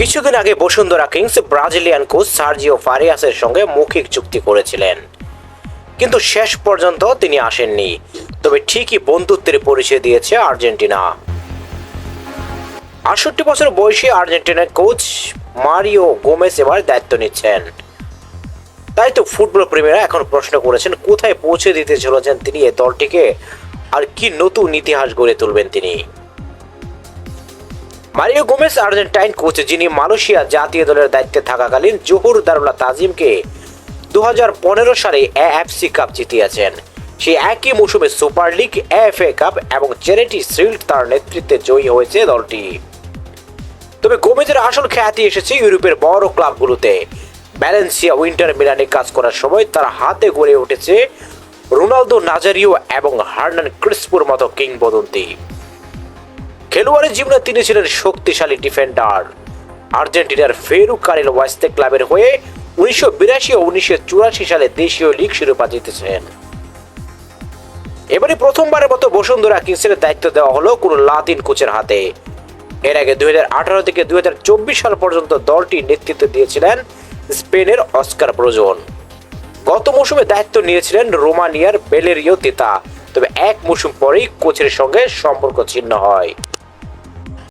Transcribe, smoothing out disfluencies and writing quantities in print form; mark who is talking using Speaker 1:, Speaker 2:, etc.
Speaker 1: কিছুদিন আগে Bashundhara Kings Brazilian coach Sergio ফারিয়াসের সঙ্গে মৌখিক চুক্তি করেছিলেন, কিন্তু শেষ পর্যন্ত তিনি আসেননি। তবে ঠিকই বন্ধুত্বের পরিচয় দিয়েছে আর্জেন্টিনা। ৬৮ বছর বয়সী আর্জেন্টিনার কোচ মারিও গোমেস এবার দায়িত্ব নিচ্ছেন। তাই তো ফুটবল প্রেমীরা এখন প্রশ্ন করেছেন, কোথায় পৌঁছে দিতে চলেছেন তিনি এই দলটিকে, আর কি নতুন ইতিহাস গড়ে তুলবেন তিনি। মারিও গোমেস আর্জেন্টাইন কোচ, যিনি মালয়েশিয়া জাতীয় দলের দায়িত্বে থাকাকালীন জোহর দারুল তাজিমকে 2015 সালে এএফসি কাপ জিতিয়েছেন। সেই একই মৌসুমে সুপার লিগ, এএফএ কাপ এবং চ্যারিটি শিল্ড তার নেতৃত্বে জয়ী হয়েছে দলটি। তবে গোমেজের আসল খ্যাতি এসেছে ইউরোপের বড় ক্লাবগুলোতে। ভ্যালেন্সিয়া, ইন্টার মিলানে কাজ করার সময় তার হাতে গড়ে উঠেছে রোনালদো নাজারিও এবং হার্নান ক্রিসপোর মতো কিংবদন্তি। খেলোয়াড়ি জীবনে তিনি ছিলেন শক্তিশালী ডিফেন্ডার। আর্জেন্টিনার ফেরু কারিল ওয়াস্তে ক্লাবের হয়ে 1982 ও 1984 সালে দেশীয় লিগ শিরোপা জিতেছেন। এবারে প্রথমবারের মতো বসুন্ধরা কিংসের দায়িত্ব দেওয়া হলো কোনো লাতিন কোচের হাতে। এর আগে 2018 থেকে 2024 সাল পর্যন্ত দলটি নেতৃত্ব দিয়েছিলেন স্পেনের অস্কার ব্রোজন। গত মৌসুমে দায়িত্ব নিয়েছিলেন রোমানিয়ার বেলেরিও তেতা। তবে এক মৌসুম পরেই কোচের সঙ্গে সম্পর্ক ছিন্ন হয়।